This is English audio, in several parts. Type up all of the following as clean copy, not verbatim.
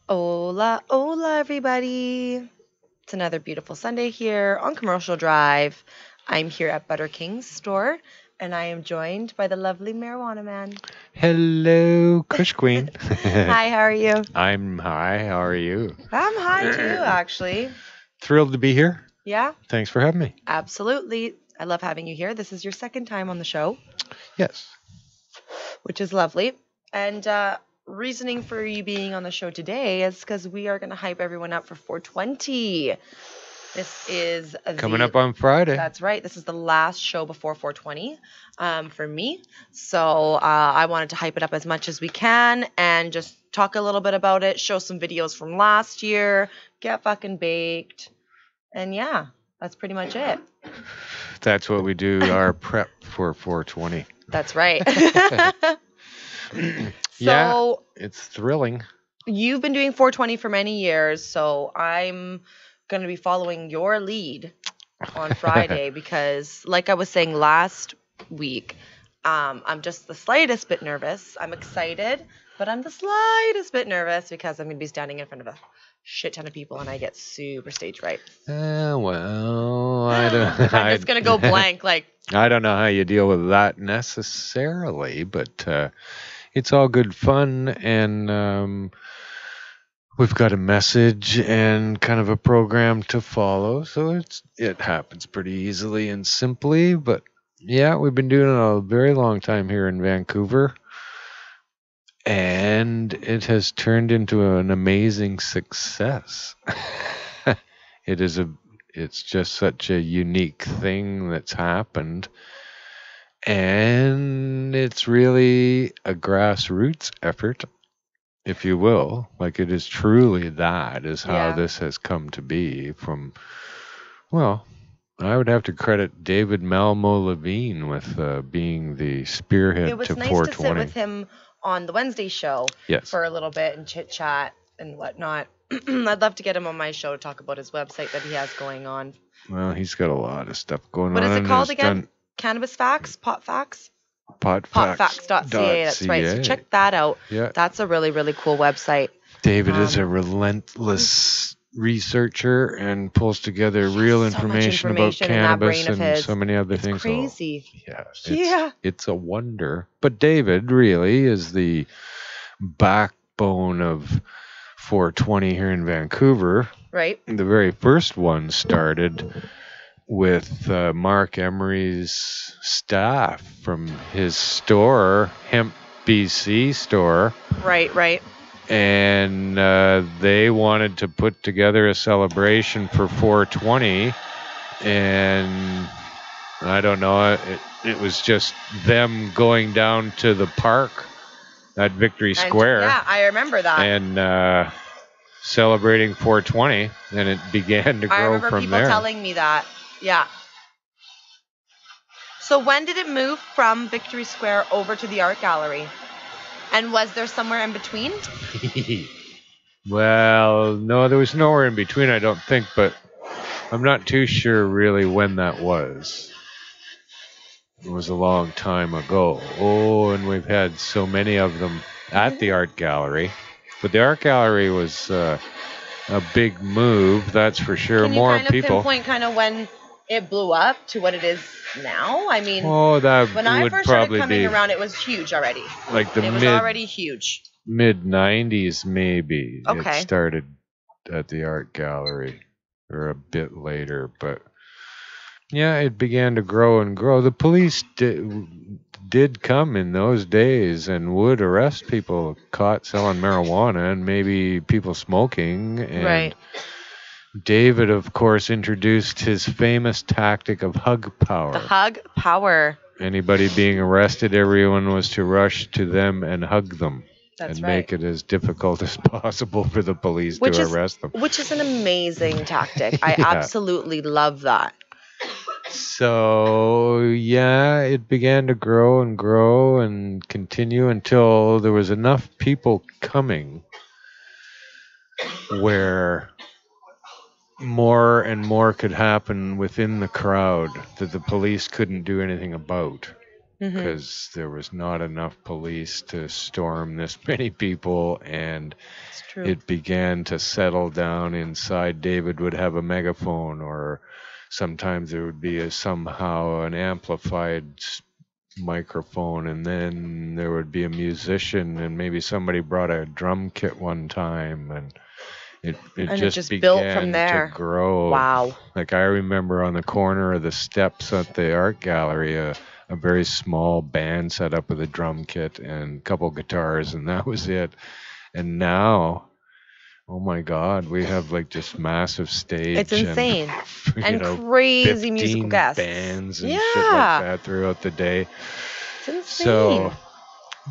Hola, hola, everybody. It's another beautiful Sunday here on Commercial Drive. I'm here at Butter King's store, and I am joined by the lovely Marijuana Man. Hello, Kush Queen. Hi, how are you? I'm high. How are you? I'm high too, actually. Thrilled to be here. Yeah, Thanks for having me. absolutely. I love having you here. This is your second time on the show, Yes. which is lovely. And reasoning for you being on the show today is because we are going to hype everyone up for 420. This is Coming up on Friday. That's right. This is the last show before 420 for me. So I wanted to hype it up as much as we can and just talk a little bit about it, show some videos from last year, get fucking baked. And yeah, that's pretty much it. That's what we do, our prep for 420. That's right. Yeah, it's thrilling. You've been doing 420 for many years, so I'm going to be following your lead on Friday because, like I was saying last week, I'm just the slightest bit nervous. I'm excited, but I'm the slightest bit nervous because I'm going to be standing in front of a shit ton of people and I get super stage fright. Well, I don't. I'm just going to go blank. I don't know how you deal with that necessarily, but it's all good fun, and we've got a message and kind of a program to follow, so it happens pretty easily and simply. But yeah, we've been doing it a very long time here in Vancouver, and it has turned into an amazing success. It's just such a unique thing that's happened, and it's really a grassroots effort, if you will. Like, it is truly that is how this has come to be from, well, I would have to credit David Malmo Levine with being the spearhead to 420. It was nice to sit with him on the Wednesday show for a little bit and chit chat and whatnot. I'd love to get him on my show to talk about his website that he has going on. Well, he's got a lot of stuff going on. What is it called again? Cannabis Facts? Pot Facts? Potfacts.ca. That's right. So check that out. Yeah. That's a really, really cool website. David is a relentless researcher and pulls together real information about cannabis and so many other things. It's crazy. It's a wonder. But David really is the backbone of 420 here in Vancouver. Right. The very first one started with Mark Emery's staff from his store, Hemp BC store. Right. And they wanted to put together a celebration for 420. And I don't know, it was just them going down to the park at Victory Square. Yeah, I remember that. And celebrating 420. And it began to grow from there. I remember people telling me that. Yeah. So when did it move from Victory Square over to the art gallery? And was there somewhere in between? Well, no, there was nowhere in between, I don't think, but I'm not too sure really when that was. It was a long time ago. Oh, and we've had so many of them at the art gallery. But the art gallery was a big move, that's for sure. Can you More kind of people. Pinpoint kind of when it blew up to what it is now. I mean, Oh, that when I would first started probably coming be around, it was huge already. like the It was already huge. mid 90s maybe. It Okay. started at the art gallery or a bit later, but yeah, it began to grow and grow. The police did come in those days and would arrest people caught selling marijuana and maybe people smoking. And Right. David, of course, introduced his famous tactic of hug power. The hug power. Anybody being arrested, everyone was to rush to them and hug them. That's and right. make it as difficult as possible for the police to arrest them. Which is an amazing tactic. I Yeah. absolutely love that. So, yeah, it began to grow and continue until there was enough people coming where more and more could happen within the crowd that the police couldn't do anything about. Because there was not enough police to storm this many people, and it began to settle down inside. David would have a megaphone, or sometimes there would be somehow an amplified microphone, and then there would be a musician, and maybe somebody brought a drum kit one time, and it just began built from there. to grow. Wow. Like I remember on the corner of the steps at the art gallery, a very small band set up with a drum kit and a couple guitars, and that was it. And now, oh my God, we have like just massive stage. It's insane. And know, crazy musical guests. Bands and shit like that throughout the day. It's insane. So,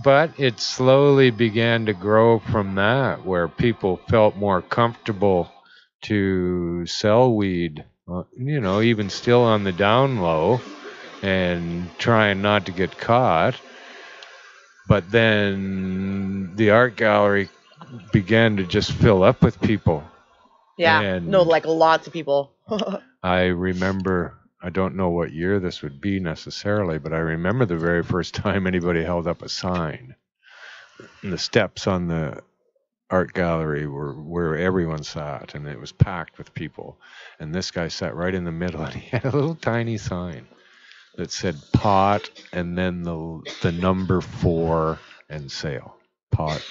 but it slowly began to grow from that, where people felt more comfortable to sell weed, even still on the down low and trying not to get caught. But then the art gallery began to just fill up with people. Yeah, and like lots of people. I remember, I don't know what year this would be necessarily, but I remember the very first time anybody held up a sign. And the steps on the art gallery were where everyone sat, and it was packed with people. And this guy sat right in the middle, and he had a little tiny sign that said pot and then the number 4 and sale. Pot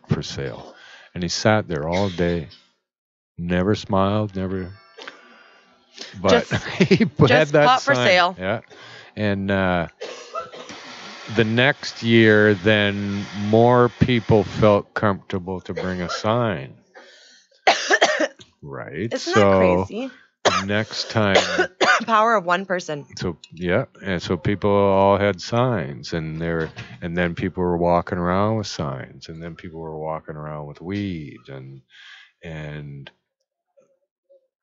for sale. And he sat there all day, never smiled, never. But he had that pot sign. For sale. Yeah. And the next year, then more people felt comfortable to bring a sign. Right. Isn't that crazy? Next time. Power of one person. So yeah, and so people all had signs, and then people were walking around with signs, and then people were walking around with weed, and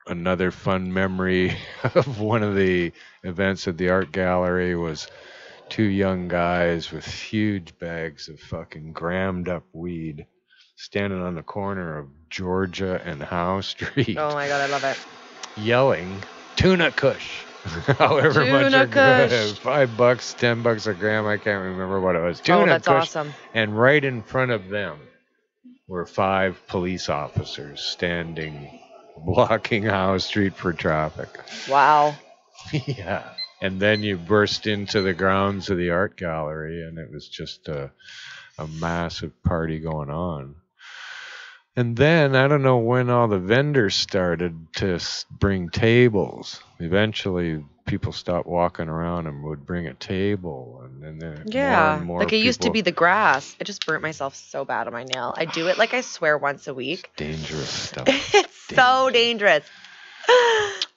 another fun memory of one of the events at the art gallery was 2 young guys with huge bags of fucking grammed up weed standing on the corner of Georgia and Howe Street. Oh my God, I love it. Yelling, "Tuna Kush." However Tuna much Kush. $5, $10 a gram, I can't remember what it was. Tuna that's Kush. Awesome. And right in front of them were 5 police officers standing, blocking Howe Street for traffic. Wow. Yeah. And then you burst into the grounds of the art gallery, and it was just a massive party going on. And then, I don't know when all the vendors started to bring tables. Eventually, people stopped walking around and would bring a table. And then more and more like it used to be the grass. I just burnt myself so bad on my nail. I do it like I swear once a week. It's dangerous stuff. It's so dangerous.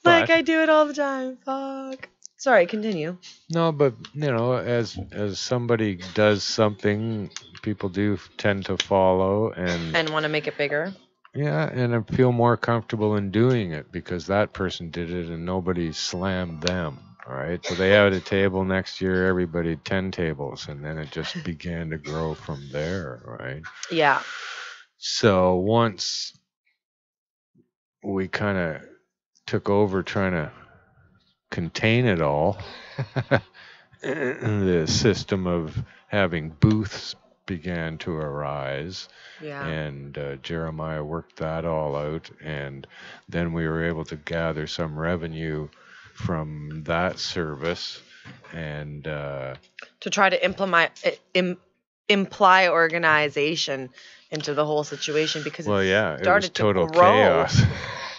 Like I do it all the time. Fuck. Sorry, continue. No, but, as somebody does something, people do tend to follow and want to make it bigger. Yeah, and I feel more comfortable in doing it because that person did it and nobody slammed them. All right, so they had a table next year, everybody 10 tables, and then it just began to grow from there, right? Yeah. So once we kind of took over trying to contain it all, the system of having booths began to arise. Yeah. And Jeremiah worked that all out, and then we were able to gather some revenue from that service, and To try to imply organization into the whole situation because well, it yeah, it was started to total grow, chaos.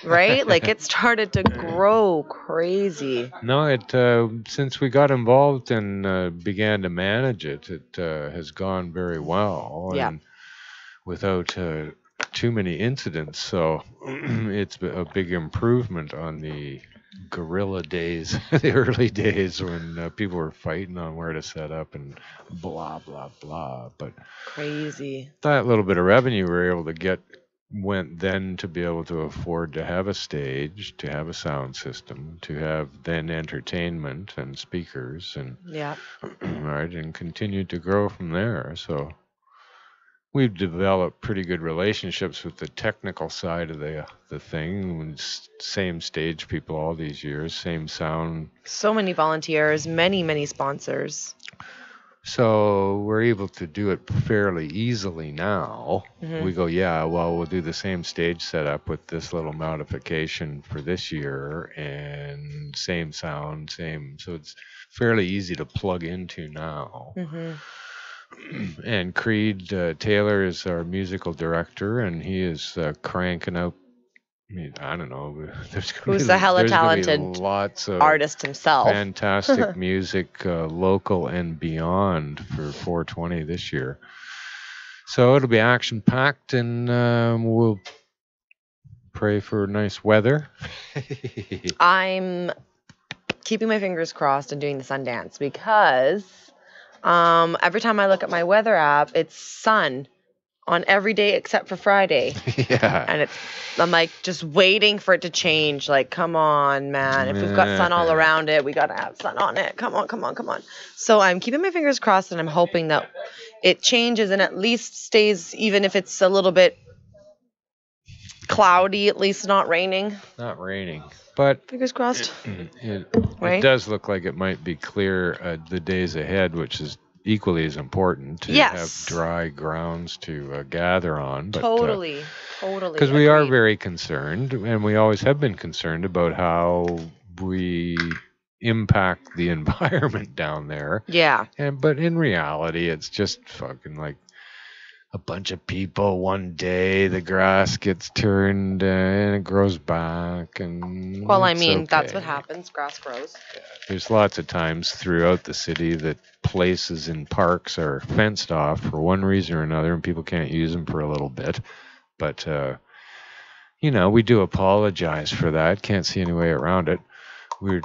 right? Like it started to grow crazy. No, it since we got involved and began to manage it, it has gone very well, Yeah. and without too many incidents. So it's a big improvement on the guerrilla days, the early days when people were fighting on where to set up and blah blah blah. But Crazy. that little bit of revenue we were able to get went then to be able to afford to have a stage, to have a sound system, to have then entertainment and speakers, and Yeah. right, and continued to grow from there. So we've developed pretty good relationships with the technical side of the thing. Same stage people all these years, same sound. So many volunteers, many sponsors. So we're able to do it fairly easily now. Mhm. We go, yeah, well, we'll do the same stage setup with this little modification for this year, and same sound, same. So it's fairly easy to plug into now. Mhm. And Creed Taylor is our musical director, and he is cranking out. I mean, I don't know. Who's the hella talented lots of artist himself. fantastic music, local and beyond, for 420 this year. So it'll be action packed, and we'll pray for nice weather. I'm keeping my fingers crossed and doing the Sundance because every time I look at my weather app, it's sun on every day except for Friday. Yeah. And I'm like just waiting for it to change. Like, come on, man. If we've got sun all around it, we got to have sun on it. Come on. So I'm keeping my fingers crossed, and I'm hoping that it changes and at least stays, even if it's a little bit cloudy, at least not raining. Not raining. But Fingers crossed. It does look like it might be clear the days ahead, which is equally as important to have dry grounds to gather on. But, totally. Because we are very concerned, and we always have been concerned about how we impact the environment down there. Yeah. But in reality, it's just fucking like a bunch of people one day, the grass gets turned and it grows back, and well, I mean, that's what happens. Grass grows. Yeah. There's lots of times throughout the city that places in parks are fenced off for one reason or another, and people can't use them for a little bit. But we do apologize for that. Can't see any way around it. We're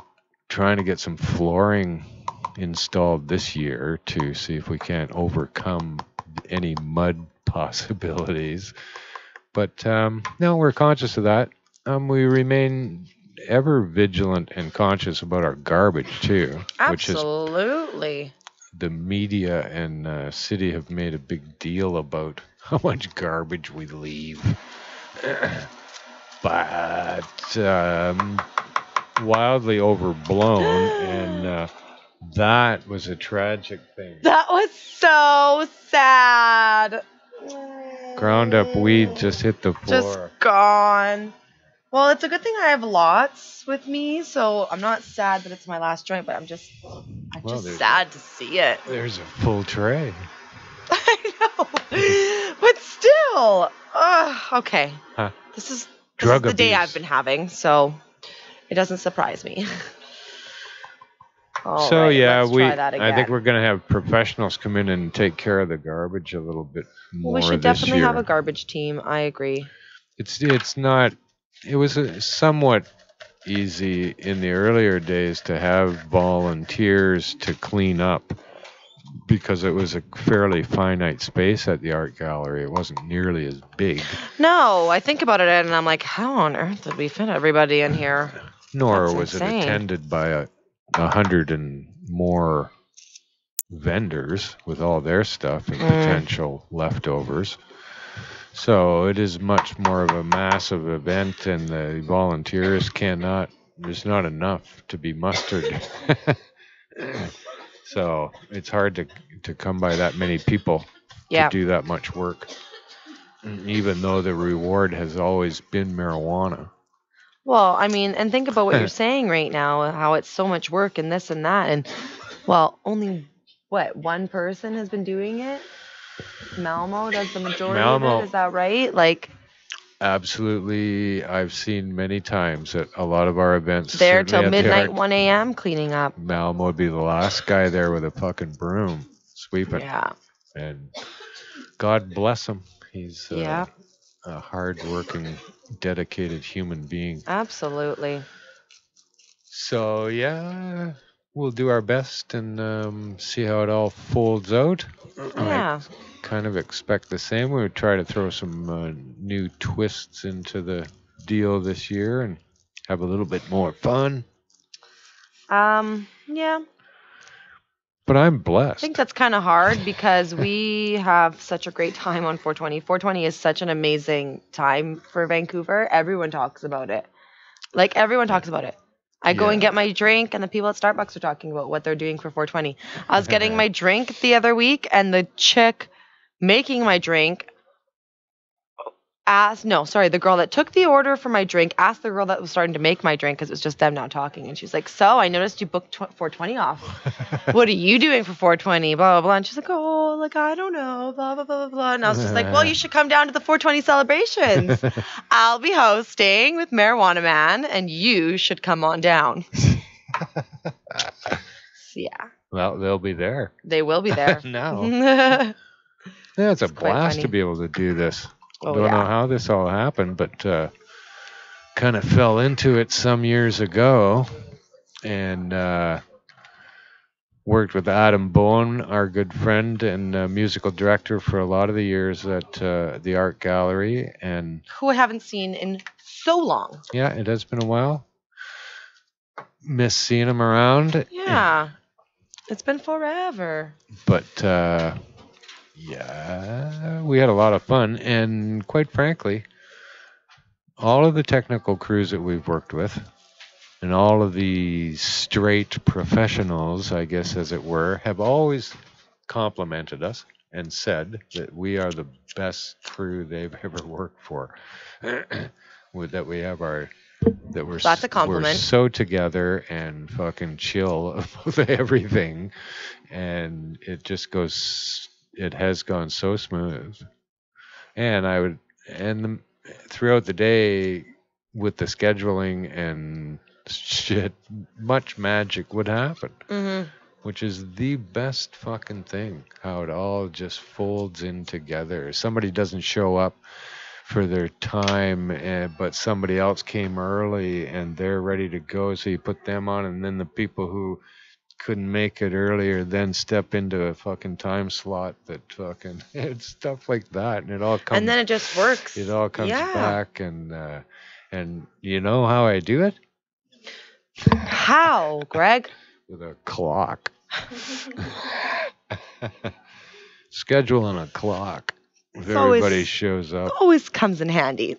trying to get some flooring installed this year to see if we can't overcome any mud possibilities. But no, we're conscious of that. We remain ever vigilant and conscious about our garbage too. Absolutely. Which is the media and city have made a big deal about how much garbage we leave. But wildly overblown, and that was a tragic thing. That was so sad. Ground up weed just hit the floor. Just gone. Well, it's a good thing I have lots with me, so I'm not sad that it's my last joint, but I'm just sad to see it. There's a full tray. I know. But still. Okay. Huh. This is the day I've been having, so it doesn't surprise me. I think we're going to have professionals come in and take care of the garbage a little bit more we should this definitely year. have a garbage team. I agree. It's not. It was somewhat easy in the earlier days to have volunteers to clean up because it was a fairly finite space at the art gallery. It wasn't nearly as big. No, I think about it and I'm like, how on earth did we fit everybody in here? Nor was it attended by 100 and more vendors with all their stuff and potential leftovers. So it is much more of a massive event, and the volunteers there's not enough to be mustered. So it's hard to come by that many people to do that much work, even though the reward has always been marijuana. Well, I mean, and think about what you're saying right now, how it's so much work and this and that. And, well, only, what, one person has been doing it? Malmo does the majority of it. Malmo, Is that right? Like, absolutely. I've seen many times at a lot of our events, there certainly till at the midnight, Arc. 1 a.m. cleaning up. Malmo would be the last guy there with a fucking broom sweeping. Yeah. And God bless him. He's Yeah. a hard-working, dedicated human being. Absolutely. So yeah, we'll do our best and see how it all folds out. Yeah. I kind of expect the same. We would try to throw some new twists into the deal this year and have a little bit more fun. Yeah. But I'm I blessed. think that's kind of hard because we have such a great time on 420. 420 is such an amazing time for Vancouver. Everyone talks about it. Like, everyone talks about it. I go and Yeah. get my drink, and the people at Starbucks are talking about what they're doing for 420. I was getting my drink the other week, and the chick making my drink the girl that took the order for my drink asked the girl that was starting to make my drink, because it was just them now talking, and she's like, so I noticed you booked 420 off. What are you doing for 420? Blah, blah, blah. And she's like, oh, like, I don't know, blah, blah, blah, blah, blah. And I was just like, well, you should come down to the 420 celebrations. I'll be hosting with Marijuana Man, and you should come on down. So, yeah. Well, they'll be there. They will be there. Now. Yeah, it's a quite blast funny. to be able to do this. Oh, Don't know yeah. how this all happened, but kind of fell into it some years ago, and worked with Adam Bowen, our good friend and musical director for a lot of the years at the Art Gallery. And Who I haven't seen in so long. yeah, it has been a while. Miss seeing him around. Yeah. It's been forever. But yeah, we had a lot of fun. And quite frankly, all of the technical crews that we've worked with and all of the straight professionals, I guess, as it were, have always complimented us and said that we are the best crew they've ever worked for. That we have that we're That's a compliment. We're so together and fucking chill about everything, and it has gone so smooth. And throughout the day with the scheduling and shit, much magic would happen. Mm-hmm. Which is the best fucking thing, how it all just folds in together. Somebody doesn't show up for their time, but somebody else came early and they're ready to go, so you put them on, and then the people who couldn't make it earlier then step into a fucking time slot that fucking it's stuff like that, and it all comes. And then it just works. It all comes back, and you know how I do it? How, Greg? With a clock. Schedule and a clock. If everybody shows up. Always comes in handy.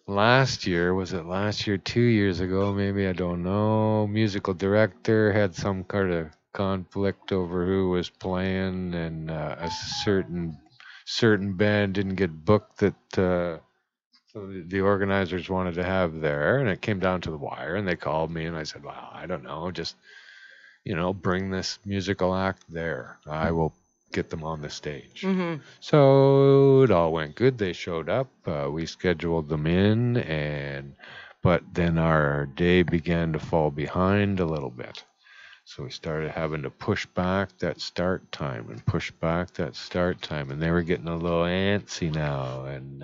Was it last year, 2 years ago, maybe, I don't know. Musical director had some kind of conflict over who was playing, and a certain band didn't get booked that so the organizers wanted to have there, and it came down to the wire, and they called me, and I said, well, I don't know, just bring this musical act there. I will get them on the stage. Mm-hmm. So it all went good. They showed up. We scheduled them in, but then our day began to fall behind a little bit. So we started having to push back that start time and push back that start time, and they were getting a little antsy now, and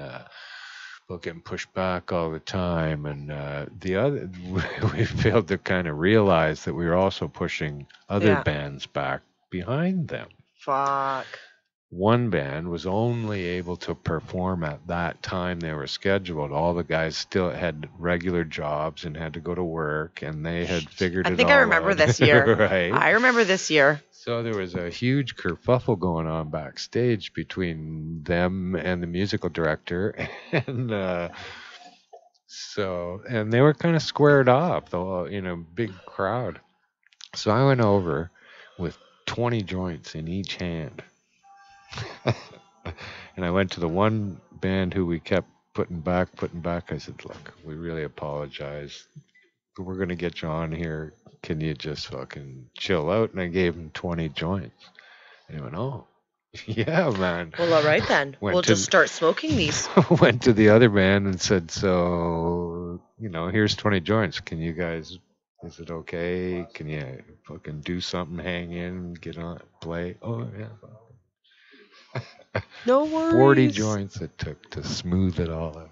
getting pushed back all the time. And we failed to kind of realize that we were also pushing other bands back behind them. Fuck. One band was only able to perform at that time they were scheduled. All the guys still had regular jobs and had to go to work, and they had figured it out. I think I remember this year. Right? I remember this year. So there was a huge kerfuffle going on backstage between them and the musical director, and they were kind of squared off, the big crowd. So I went over with 20 joints in each hand. And I went to the one band who we kept putting back. I said, look, we really apologize. We're going to get you on here. Can you just fucking chill out? And I gave him 20 joints. And he went, oh, yeah, man. Well, all right then. We'll just start smoking these. Went to the other band and said, so, here's 20 joints. Can you guys, is it okay? Can you fucking do something, hang in, get on, play? Oh, yeah. No worries. 40 joints it took to smooth it all out.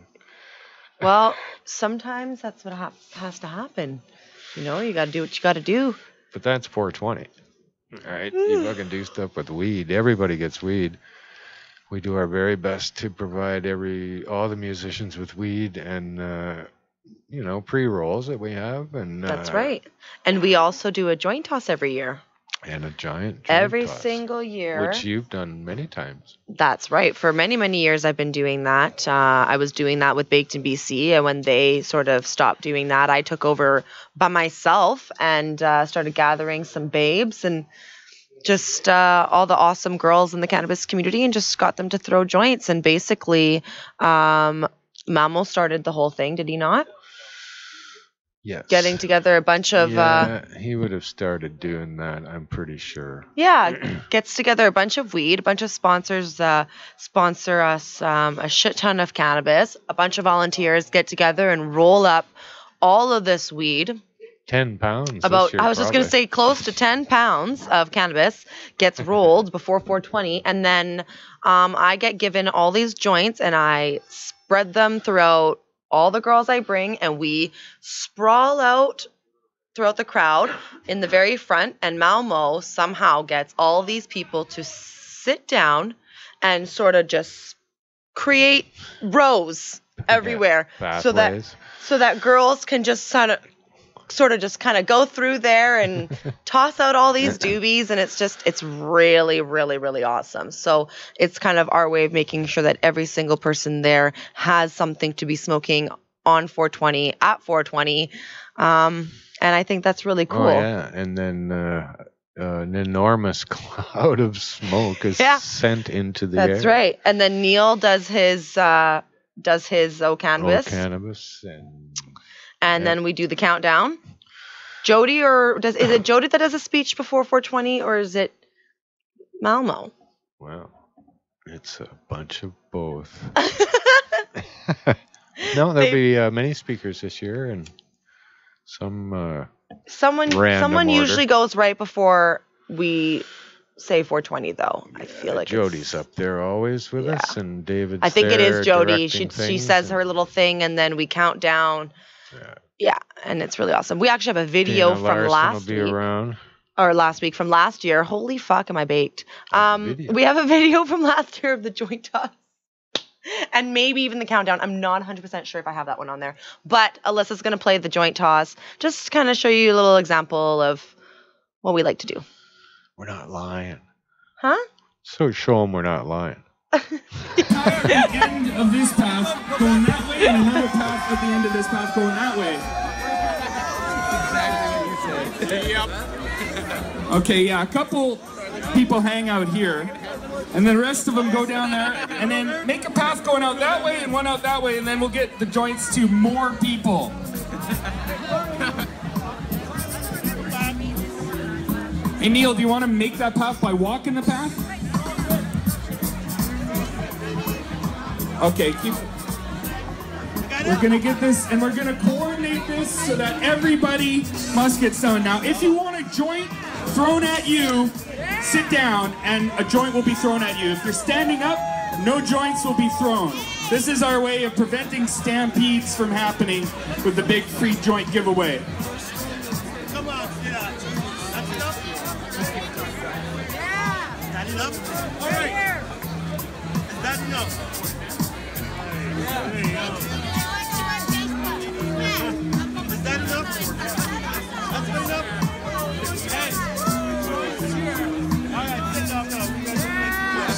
Well, sometimes that's what has to happen. You got to do what you got to do. But that's 420. All right? You fucking do stuff with weed. Everybody gets weed. We do our very best to provide all the musicians with weed and, pre-rolls that we have. And that's right. And we also do a joint toss every year. And a giant joint every toss, single year. Which you've done many times. That's right. For many, many years, I've been doing that. I was doing that with Baked in BC. And when they sort of stopped doing that, I took over by myself and started gathering some babes and just all the awesome girls in the cannabis community and just got them to throw joints. And basically, Mamo started the whole thing, did he not? Yes. Getting together a bunch of... he would have started doing that, I'm pretty sure. Yeah, gets together a bunch of weed, a bunch of sponsors sponsor us a shit ton of cannabis. A bunch of volunteers get together and roll up all of this weed. 10 pounds. I was just going to say close to 10 pounds of cannabis gets rolled before 420. And then I get given all these joints and I spread them throughout all the girls I bring, and we sprawl out throughout the crowd in the very front, and Malmo somehow gets all these people to sit down and sort of just create rows everywhere so that girls can just sort of just kind of go through there and toss out all these doobies, and it's really, really, really awesome. So it's kind of our way of making sure that every single person there has something to be smoking on 420 at 420. And I think that's really cool. Oh, yeah. And then an enormous cloud of smoke is sent into the air. That's right. And then Neil does his O Cannabis. O Cannabis. And then we do the countdown. Jody, is it Jody that does a speech before 420, or is it Malmo? Well, it's a bunch of both. No, there'll be many speakers this year, and someone usually goes right before we say 420, though. I feel like Jody's up there always with us, and David's I think there it is Jody. She says her little thing, and then we count down. Yeah, and it's really awesome. We actually have a video from last week from last year. Holy fuck, am I baked? We have a video from last year of the joint toss. And maybe even the countdown. I'm not 100% sure if I have that one on there. But Alyssa's going to play the joint toss. Just to kind of show you a little example of what we like to do. We're not lying. Huh? So show them we're not lying. At the end of this path going that way, and another path at the end of this path going that way. Exactly what you said. Yep. Okay, yeah, a couple people hang out here, and then the rest of them go down there, and then make a path going out that way and one out that way, and then we'll get the joints to more people. Hey Neil, do you want to make that path by walking the path? Okay, we're gonna get this, and we're gonna coordinate this so that everybody must get stoned. Now, if you want a joint thrown at you, sit down, and a joint will be thrown at you. If you're standing up, no joints will be thrown. This is our way of preventing stampedes from happening with the big free joint giveaway. Come on, stand up. Standing up. All right. Standing up. There you go. Standing up. Standing up. Hey. All right, sit down now.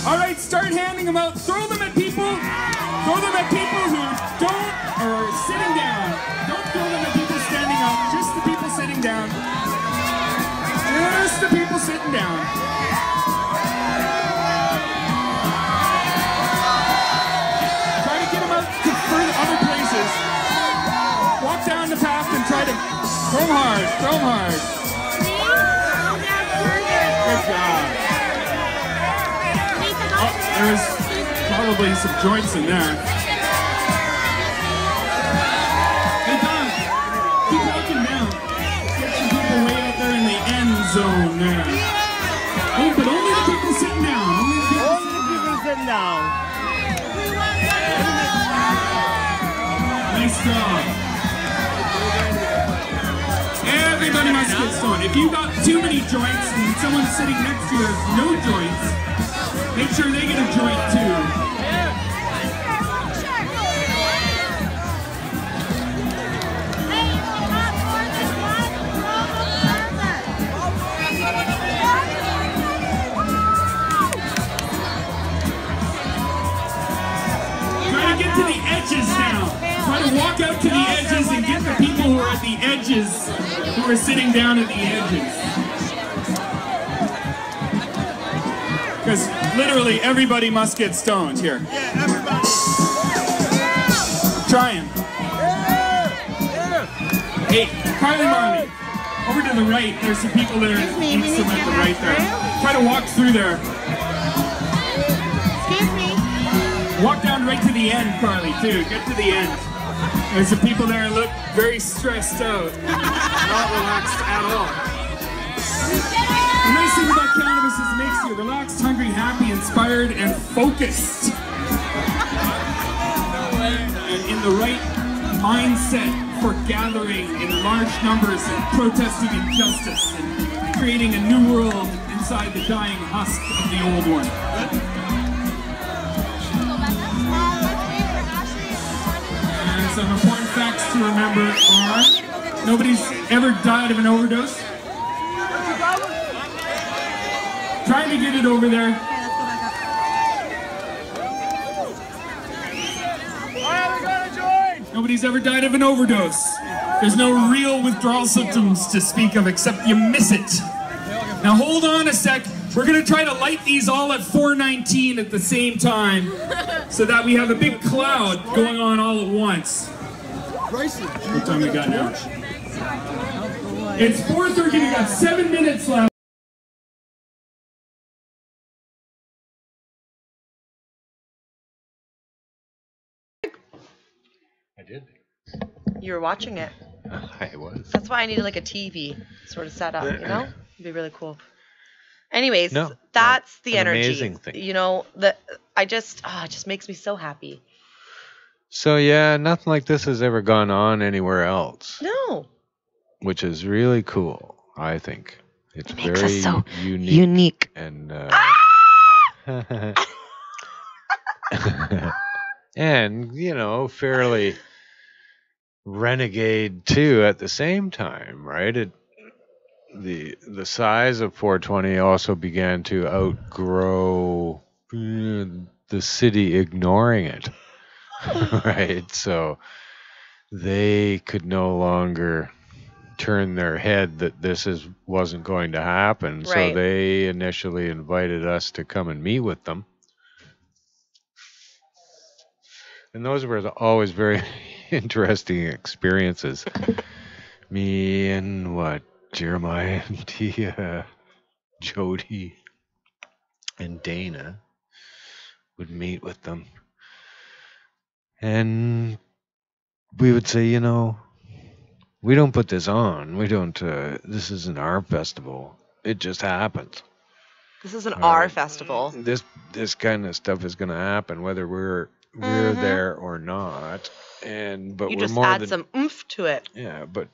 All right, start handing them out. Throw them at people. Throw them at people who are sitting down. Don't throw them at people standing up. Just the people sitting down. Just the people sitting down. Try to get them out to free. Throw 'em hard. Throw 'em hard. Good job. Oh, there's probably some joints in there. Hey, Don, keep walking down. Get some people way out there in the end zone there. Oh, but only the people sitting down. Only the people Sitting down. Nice job. Everybody must get stoned. If you got too many joints and someone sitting next to you has no joints, make sure they get a joint too. Try to get to the edges now. Try to walk out to the edges and get the people who are at the edges, who are sitting down at the edges. Because literally everybody must get stoned here. Yeah, everybody. Trying. Hey, Carly Marley, over to the right. There's some people there. Eat some at the right there. Try to walk through there. Excuse me. Walk down right to the end, Carly, too. Get to the end. There's some people there who look very stressed out. Not relaxed at all. The nice thing about cannabis is it makes you relaxed, hungry, happy, inspired, and focused. And in the right mindset for gathering in large numbers and protesting injustice and creating a new world inside the dying husk of the old one. And some important facts to remember are nobody's ever died of an overdose. Trying to get it over there. Nobody's ever died of an overdose. There's no real withdrawal symptoms to speak of except you miss it. Now hold on a sec. We're gonna try to light these all at 4:19 at the same time so that we have a big cloud going on all at once. What time we got now? It's 4:30, we got 7 minutes left. I did. You were watching it. I was. That's why I needed like a TV sort of set up, you know? It'd be really cool. Anyways, that's the an energy. amazing thing. You know, it just makes me so happy. So yeah, nothing like this has ever gone on anywhere else, No. which is really cool. I think it's It makes very us so unique and and you know, fairly renegade too at the same time, right? The size of 420 also began to outgrow the city ignoring it. Right, so they could no longer turn their head that wasn't going to happen. Right. So they initially invited us to come and meet with them. And those were always very interesting experiences. Me and Jeremiah and Tia, Jody, and Dana would meet with them. And we would say, you know, we don't put this on. We don't, this isn't our festival. It just happens. This is an R festival. This kind of stuff is going to happen whether we're there or not. But You we're just more add than, some oomph to it. Yeah, but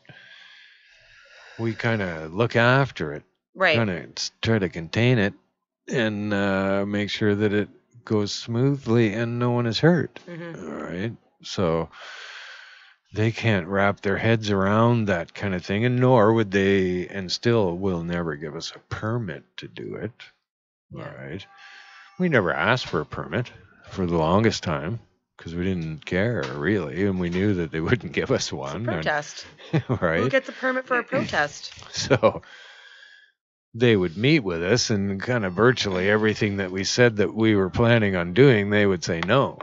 we kind of look after it. Right. Kind of try to contain it and make sure that it goes smoothly and no one is hurt. Mm-hmm. All right. So they can't wrap their heads around that kind of thing, and nor would they, and still will never give us a permit to do it. Yeah. All right. We never asked for a permit for the longest time because we didn't care really, and we knew that they wouldn't give us one. Protest. Right. Who gets a permit for a protest? So they would meet with us, and kind of virtually everything that we said that we were planning on doing, they would say no.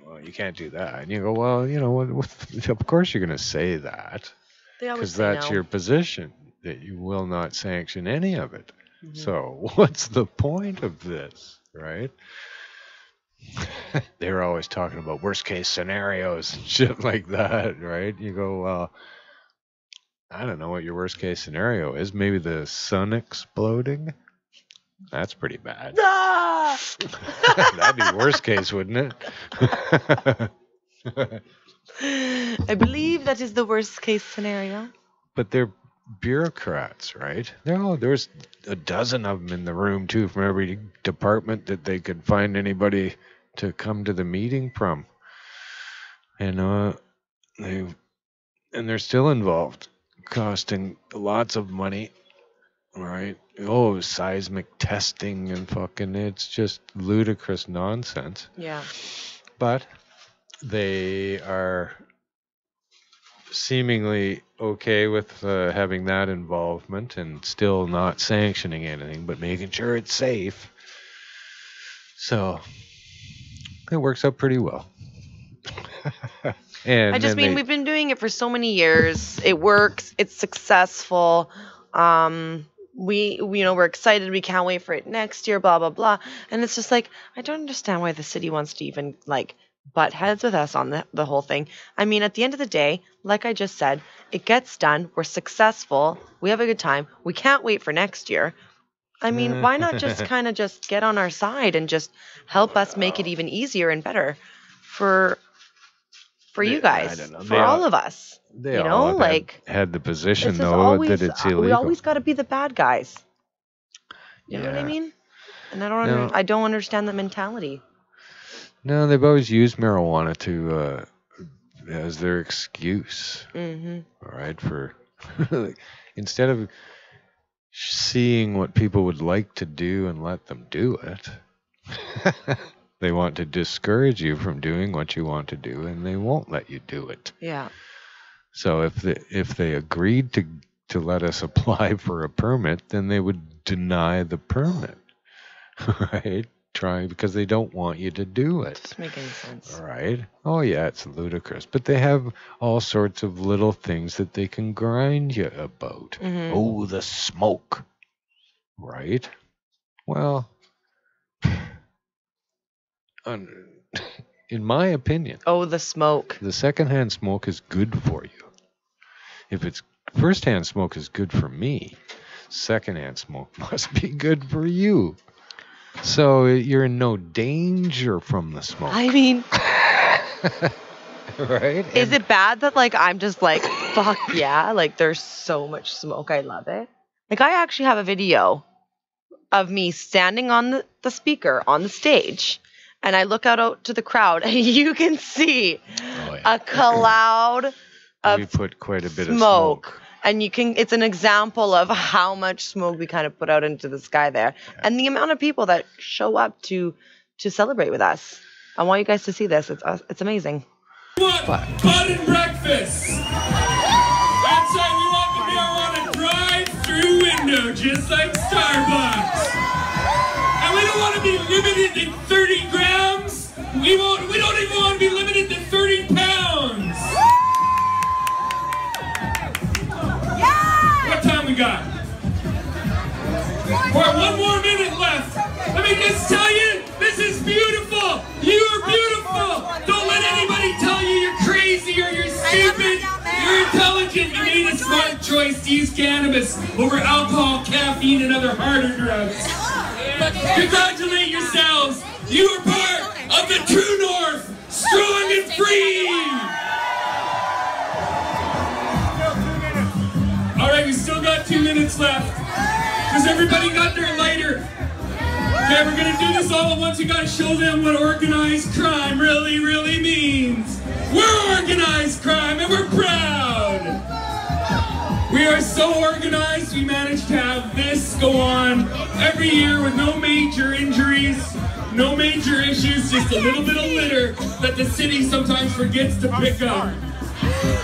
Well, you can't do that. And you go, well, you know, of course you're going to say that. They always because say that's no. your position, that you will not sanction any of it. Mhm. So what's the point of this, right? They're always talking about worst case scenarios and shit like that, right? You go, well, I don't know what your worst case scenario is. Maybe the sun exploding. That's pretty bad. Ah! That'd be worst case, wouldn't it? I believe that is the worst case scenario. But they're bureaucrats, right? There's a dozen of them in the room too, from every department that they could find anybody to come to the meeting from. And they're still involved, costing lots of money, right? Oh, seismic testing and fucking, it's just ludicrous nonsense. Yeah. But they are seemingly okay with having that involvement and still not sanctioning anything, but making sure it's safe. So it works out pretty well. And I just mean we've been doing it for so many years. It works. It's successful. We're excited. We can't wait for it next year. Blah blah blah. And it's just like I don't understand why the city wants to even like butt heads with us on the whole thing. I mean, at the end of the day, like I just said, it gets done. We're successful. We have a good time. We can't wait for next year. I mean, why not just kind of just get on our side and just help us make it even easier and better for you guys, for all of us. They you know, all have like had the position this is though always, that it's illegal. we always got to be the bad guys. You know what I Yeah. mean? And I No. I don't understand that mentality. No, they've always used marijuana to as their excuse. Mm-hmm. All right, for instead of seeing what people would like to do and let them do it, they want to discourage you from doing what you want to do, and they won't let you do it. Yeah. So if they agreed to let us apply for a permit, then they would deny the permit, right? Because they don't want you to do it. Doesn't make any sense. All right. Oh yeah, it's ludicrous, but they have all sorts of little things that they can grind you about. Mhm. Oh, the smoke, right? Well, in my opinion, Oh, the smoke. the secondhand smoke is good for you. If it's firsthand smoke is good for me, secondhand smoke must be good for you. So you're in no danger from the smoke. I mean, Right? is it bad that like I'm just like, fuck yeah, like there's so much smoke. I love it. Like I actually have a video of me standing on the speaker on the stage, and I look out to the crowd, and you can see a cloud of we put quite a bit of smoke. smoke. And it's an example of how much smoke we kind of put out into the sky there. Yeah. And the amount of people that show up to celebrate with us. I want you guys to see this. It's amazing. Want bud and breakfast. That's right, we want the marijuana drive-through window, just like Starbucks. And we don't want to be limited to 30 grams. We don't even want to be limited to 30 pounds. What time we got? We're 1 more minute left. Let me just tell you, this is beautiful. You are beautiful. Don't let anybody tell you you're crazy or you're stupid. You're intelligent. You made a smart choice to use cannabis over alcohol, caffeine, and other harder drugs. Congratulate yourselves. You are part of the True North, strong and free. All right, we still got 2 minutes left. Does everybody got their lighter? Okay, we're gonna do this all at once. We gotta show them what organized crime really, really means. We're organized crime and we're proud. We are so organized, we managed to have this go on every year with no major injuries, no major issues, just a little bit of litter that the city sometimes forgets to pick up.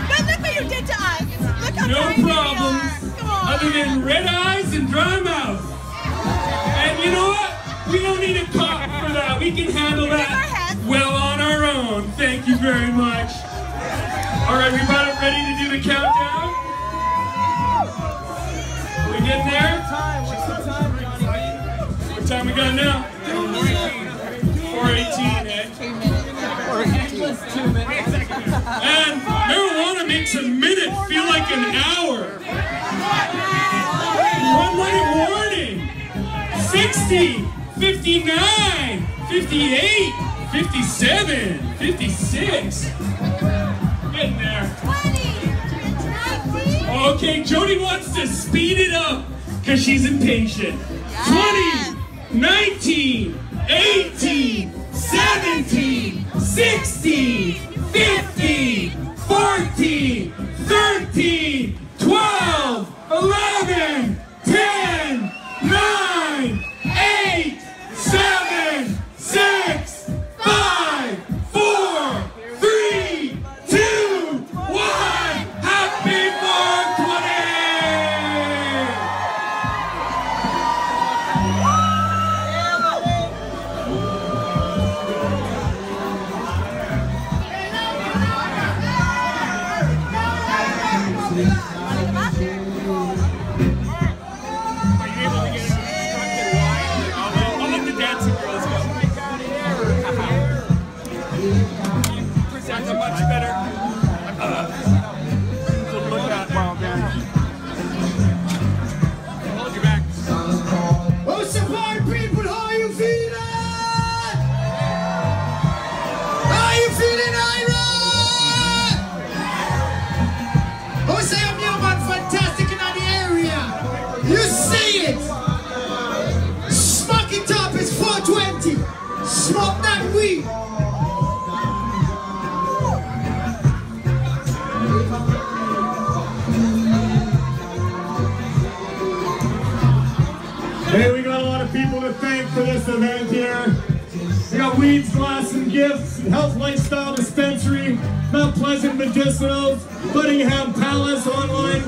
But look what you did to us. Look how No tiny we problems are. Come on. other than red eyes and dry mouth. And you know what? We don't need a cop for that. We can handle that well on our own. Thank you very much. All right, we about ready to do the countdown? getting there? What's the time, Johnny B? What time we got now? 4:18, eh? 2 minutes. And marijuana makes a minute feel like an hour. 1 minute warning. 60, 59, 58, 57, 56. Getting there. Okay, Jody wants to speed it up because she's impatient. 20, 19, 18, 17, 16, 15, 14, 13, 12, 11, 10, 9, 8, 7, 6, 5, 4, 3, 2, 1. Happy 420! I'll let the dancing girls go. Presents a much better to look at while dancing. Hold your back. Oh, support people, how you feeling? How you feeling, Ira? Oh, say I'm your man, fantastic in the area. You see it. Smoke it up, it's 420. Smoke that weed. Hey, we got a lot of people to thank for this event here. We got Weeds, Glass and Gifts, Health Lifestyle Dispensary, Mount Pleasant Medicinals, Buddingham Palace Online,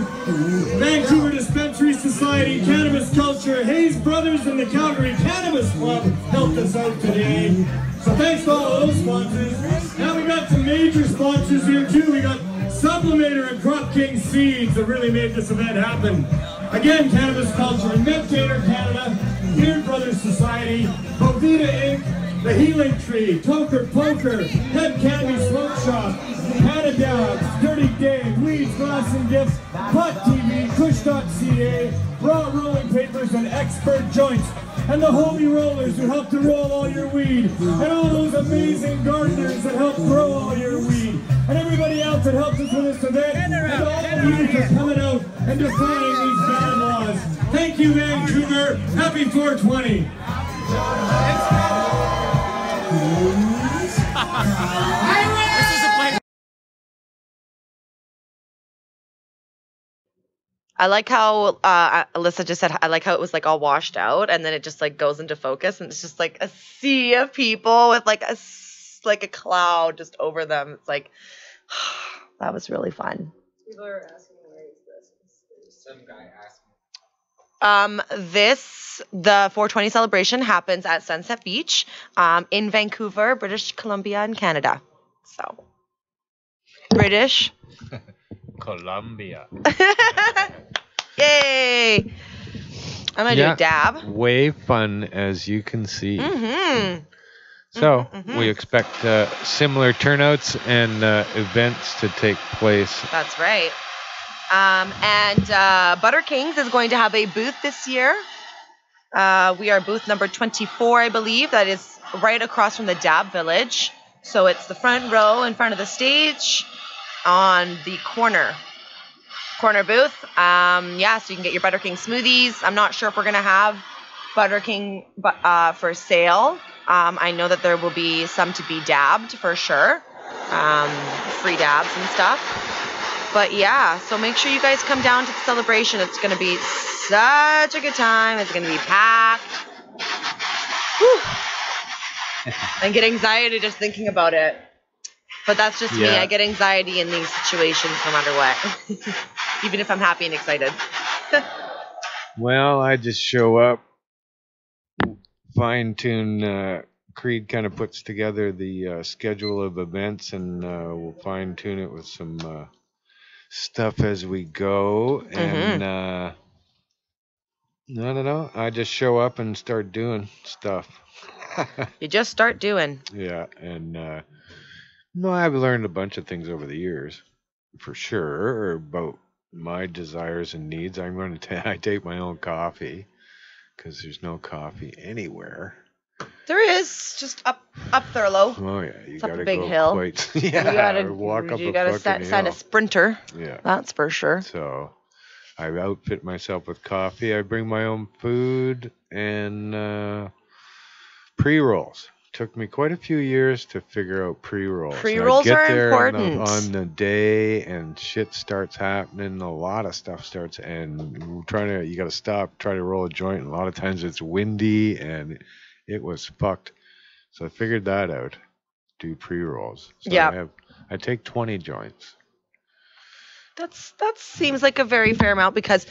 Vancouver Dispensary Society, Cannabis Culture, Hayes Brothers and the Calgary Cannabis Club helped us out today. So thanks to all of those sponsors. Now we got some major sponsors here too. We got Sublimator and Crop King Seeds that really made this event happen. Again, Cannabis Culture, Meditator Canada, Beard Brothers Society, Bovita Inc., The Healing Tree, Toker Poker, Head Candy Smoke Shop, Canada, Dirty Dave, Weeds, Glass and Gifts, Pot TV, Kush.ca, Raw Rolling Papers, and Expert Joints, and the Homie Rollers who help to roll all your weed, and all those amazing gardeners that help grow all your weed, and everybody else that helped us with this event, and all of you for coming out and defying these bad laws. Thank you, Vancouver. Happy 420. I like how Alyssa just said, I like how it was like all washed out and then it just like goes into focus and it's just like a sea of people with like like a cloud just over them. It's like, that was really fun. People are asking, where is this? There's some guy asking. The 420 celebration happens at Sunset Beach, in Vancouver, British Columbia, in Canada. So, British. Columbia. Yay! I'm gonna do a dab. Way fun, as you can see. Mm-hmm. So we expect similar turnouts and events to take place. That's right. And Butter Kings is going to have a booth this year. We are booth number 24, I believe. That is right across from the Dab Village. So it's the front row in front of the stage on the corner booth. Yeah, so you can get your Butter King smoothies. I'm not sure if we're going to have Butter King for sale. I know that there will be some to be dabbed for sure. Free dabs and stuff. But yeah, so make sure you guys come down to the celebration. It's going to be such a good time. It's going to be packed. Whew. I get anxiety just thinking about it. But that's just me. I get anxiety in these situations no matter what. Even if I'm happy and excited. Well, I just show up, fine-tune. Creed kind of puts together the schedule of events, and we'll fine-tune it with some stuff as we go. And No. I just show up and start doing stuff. You just start doing. Yeah, and no, I've learned a bunch of things over the years, for sure, about my desires and needs. I'm going to I take my own coffee because there's no coffee anywhere. There is just up Thurlow. Oh yeah, you It's up a gotta big go hill. quite. You Yeah, or walk up a fucking sign a hill. sprinter. Yeah. That's for sure. So I outfit myself with coffee. I bring my own food and pre-rolls. Took me quite a few years to figure out pre-rolls. Pre-rolls are important. On the day, and shit starts happening. A lot of stuff starts, and you got to stop, try to roll a joint. And a lot of times it's windy, and it was fucked. So I figured that out. Do pre-rolls. So Yeah. I take 20 joints. That seems like a very fair amount because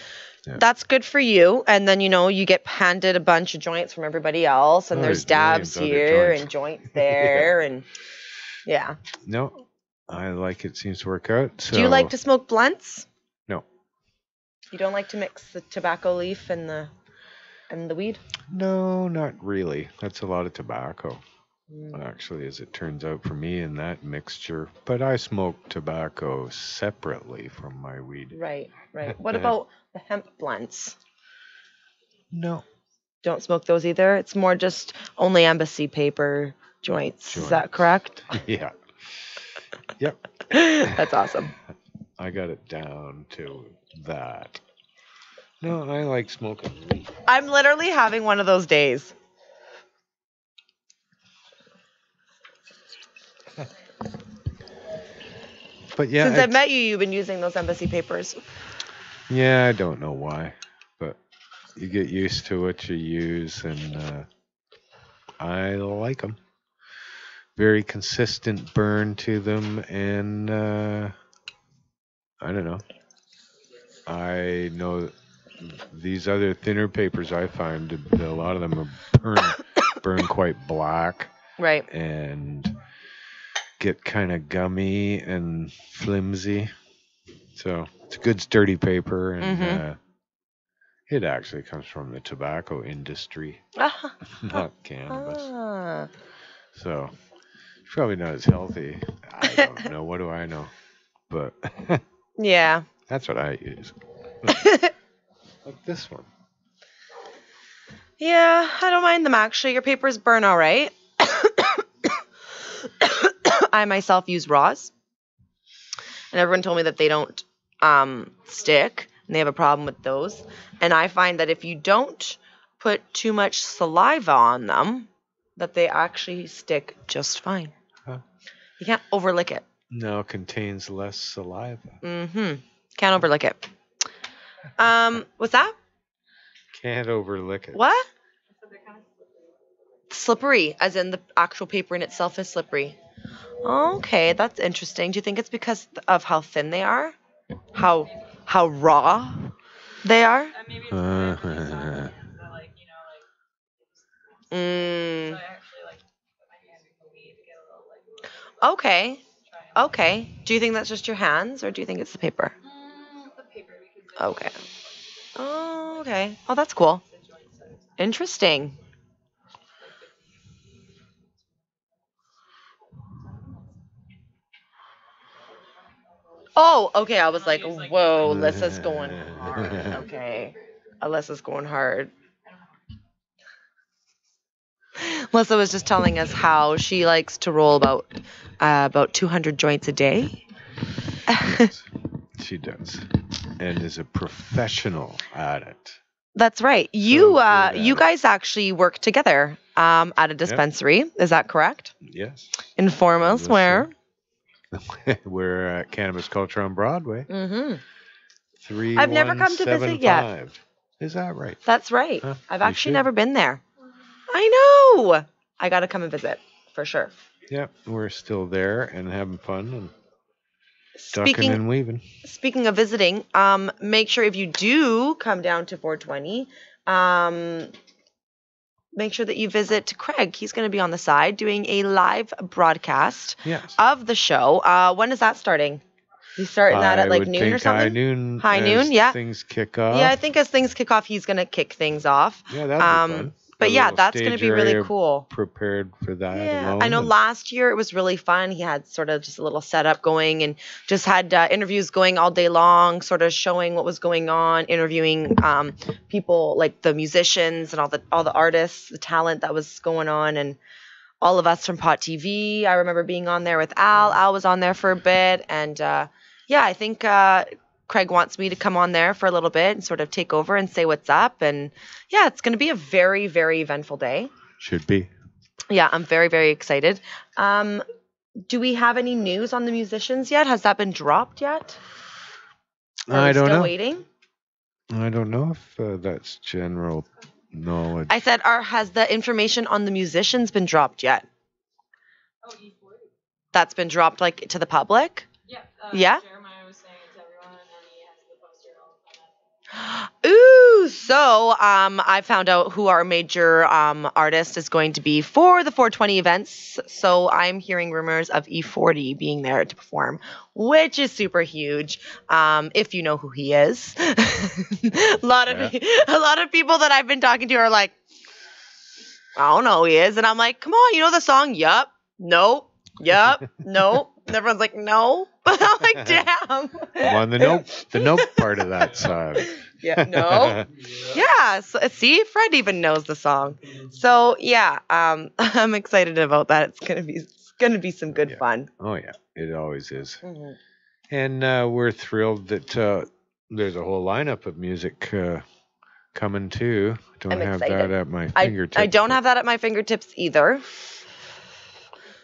Yeah. that's good for you. And then, you get handed a bunch of joints from everybody else. And Oh, there's there's dabs millions of other here joints. and joints there. And yeah. No, I like it. Seems to work out. So, Do you like to smoke blunts? No. You don't like to mix the tobacco leaf and the weed? No, not really. That's a lot of tobacco, actually, as it turns out for me in that mixture. But I smoke tobacco separately from my weed. Right. What about the hemp blunts? No. Don't smoke those either? It's more just only embassy paper joints. Is that correct? Yeah. Yep. That's awesome. I got it down to that. No, I like smoking weed. I'm literally having one of those days. But yeah, Since I've met you, you've been using those embassy papers. yeah, I don't know why, but you get used to what you use, and I like them. Very consistent burn to them, and I don't know. I know these other thinner papers I find a lot of them are burn quite black Right. and get kind of gummy and flimsy. So it's a good sturdy paper, and it actually comes from the tobacco industry, not cannabis. Ah. So it's probably not as healthy. I don't know. What do I know? But Yeah. that's what I use. Like this one. Yeah, I don't mind them actually. Your papers burn all right. I myself use raws. And everyone told me that they don't stick, and they have a problem with those. And I find that if you don't put too much saliva on them, that they actually stick just fine. Huh. You can't overlick it. No, it contains less saliva. Can't overlick it. What's that? Can't overlick it. What? Slippery, as in the actual paper in itself is slippery. Okay, that's interesting. Do you think it's because of how thin they are? How raw they are? Maybe it's the saliva that, like, so I actually like put my hands in the weed to get a little like. Okay. Do you think that's just your hands, or do you think it's the paper? The paper because Okay. Oh, okay. Oh, that's cool. Interesting. Oh, okay. I was like, whoa, Alyssa's going hard. Okay. Alyssa's going hard. Alyssa was just telling us how she likes to roll about 200 joints a day. She does. And is a professional at it. That's right. You guys actually work together at a dispensary. Is that correct? Yes. Inform us where. We're at Cannabis Culture on Broadway. Mm-hmm. I've never come to visit yet. Is that right? That's right. Huh? I've You actually should. never been there. I know. I got to come and visit for sure. Yep, we're still there and having fun and ducking and weaving. Speaking of visiting, make sure if you do come down to 420, make sure that you visit Craig. He's going to be on the side doing a live broadcast Yes. of the show. When is that starting? He's starting that I at like would noon or think high something. noon. High as noon, yeah. Things kick off. Yeah, I think as things kick off, he's gonna kick things off. Yeah, that'd be fun. But A yeah, little that's gonna stage be really area cool. prepared for that Yeah, alone. I know and- last year it was really fun. He had sort of just a little setup going and just had interviews going all day long, sort of showing what was going on, interviewing people like the musicians and all the artists, the talent that was going on, and all of us from Pot TV. I remember being on there with Al. Al was on there for a bit, and yeah, I think Craig wants me to come on there for a little bit and sort of take over and say what's up. And yeah, it's going to be a very, very eventful day. Should be. Yeah, I'm very, very excited. Do we have any news on the musicians yet? Has that been dropped yet? Are we I don't still know. waiting? I don't know if that's general knowledge. I said, has the information on the musicians been dropped yet? Oh, E40. That's been dropped like to the public? Yeah. Yeah? Jeremiah was saying it to everyone, and he has the poster all on that. Ooh, so I found out who our major artist is going to be for the 420 events. So I'm hearing rumors of E40 being there to perform, which is super huge. If you know who he is, a lot of people that I've been talking to are like, I don't know who he is, and I'm like, come on, you know the song? Yup. Nope. Yup. Nope. And everyone's like, no. I'm like, damn. I'm on the nope part of that song. Yeah, no. Yeah, so, see, Fred even knows the song. So yeah, I'm excited about that. It's gonna be some good fun. Oh yeah, it always is. Mm-hmm. And we're thrilled that there's a whole lineup of music coming too. Don't I'm have excited. that at my fingertips. I don't have that at my fingertips either.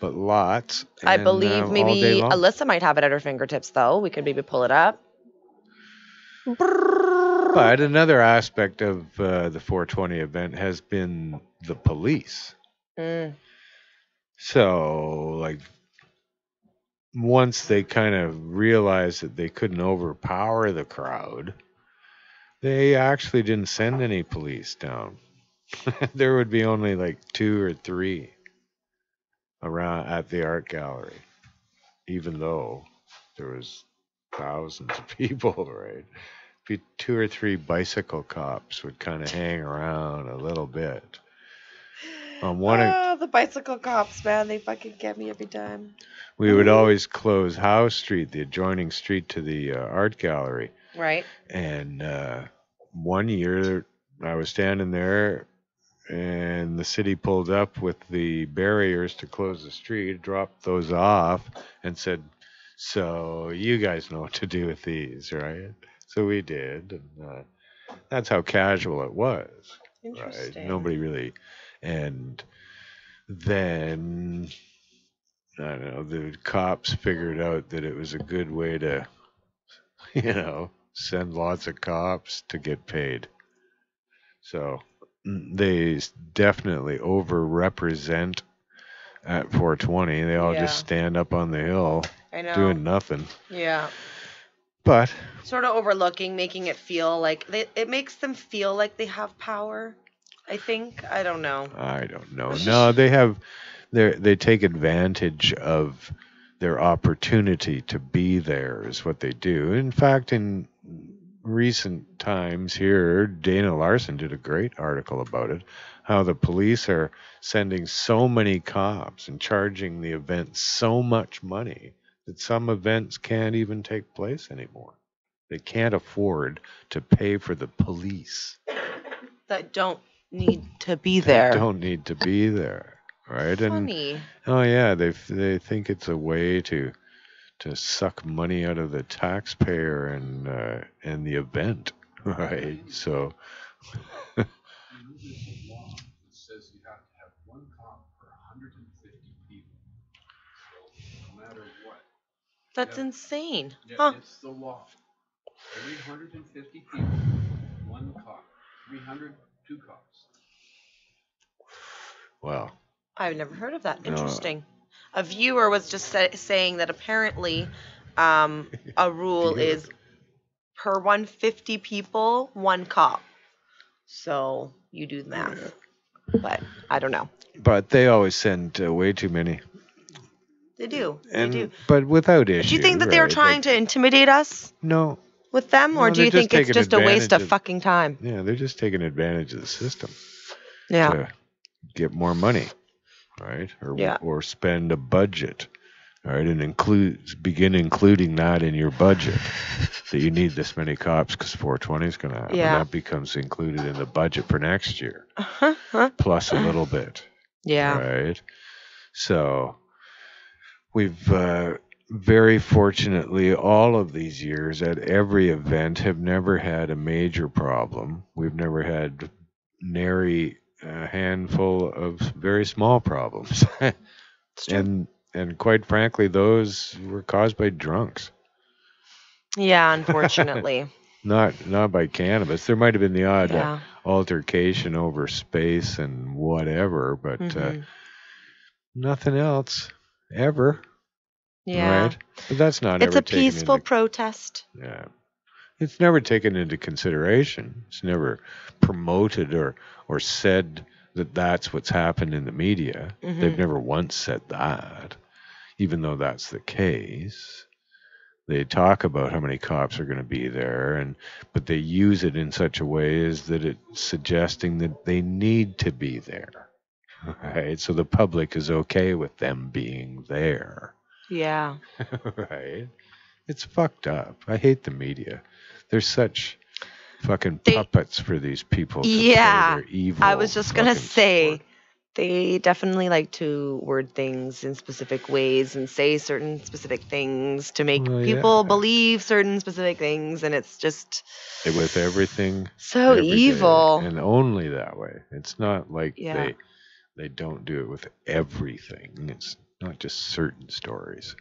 But lots. I and, believe all maybe day long. Alyssa might have it at her fingertips though. We could maybe pull it up. But another aspect of the 420 event has been the police. Mm. So, like, once they kind of realized that they couldn't overpower the crowd, they actually didn't send any police down. There would be only like 2 or 3 around at the art gallery, even though there was thousands of people, right? Be 2 or 3 bicycle cops would kind of hang around a little bit. The bicycle cops, man, they fucking get me every time. We would always close Howe Street, the adjoining street to the art gallery. Right. And one year I was standing there and the city pulled up with the barriers to close the street, dropped those off and said, so you guys know what to do with these, right? So we did. And that's how casual it was. Interesting. Right? Nobody really. And then, I don't know, the cops figured out that it was a good way to, send lots of cops to get paid. So they definitely overrepresent at 420. They all just stand up on the hill doing nothing. Yeah. But sort of overlooking, making it feel like it makes them feel like they have power. I think. I don't know. I don't know. No, they take advantage of their opportunity to be there is what they do. In fact, in recent times here, Dana Larson did a great article about it, how the police are sending so many cops and charging the event so much money that some events can't even take place anymore. They can't afford to pay for the police. That don't need to be there. They don't need to be there, right? Funny. And oh yeah, they think it's a way to suck money out of the taxpayer and the event, right? So There's a law that says you have to have 1 cop per 150 people. So no matter what. That's insane. Yeah, Huh. it's the law. Every 150 people, 1 cop. 300, 2 cops. well, I've never heard of that. Interesting. A viewer was just saying that apparently a rule is per 150 people, 1 cop. So you do the math. But I don't know. but they always send way too many. They do. And they do. but without issue. Do you think that they were right? trying Like, to intimidate us No. with them, or No, do you they're think it's taking just a waste of advantage fucking time? Yeah, they're just taking advantage of the system Yeah. to get more money, right? Yeah. Or spend a budget, right? And begin including that in your budget. That you need this many cops because 420 is going to happen. Yeah. That becomes included in the budget for next year, Uh-huh. plus a little bit. Yeah. Right. So we've very fortunately all of these years at every event have never had a major problem. We've never had nary a handful of very small problems. and quite frankly, those were caused by drunks. Yeah, unfortunately. Not by cannabis. There might have been the odd Yeah. altercation over space and whatever, but nothing else ever. Yeah. Right? But that's not It's ever a peaceful taken protest. into, yeah. It's never taken into consideration. It's never promoted or said that that's what's happened in the media. They've never once said that, even though that's the case. They talk about how many cops are going to be there, but they use it in such a way as that it's suggesting that they need to be there, right? So the public is okay with them being there, Yeah. right? It's fucked up. I hate the media. They're such fucking puppets for these people to play their evil. I was just gonna fucking say, sport. they definitely like to word things in specific ways and say certain specific things to make Well, people yeah. believe certain specific things, and it's just With everything so every day, evil. and only that way. It's not like Yeah. they don't do it with everything. It's not just certain stories.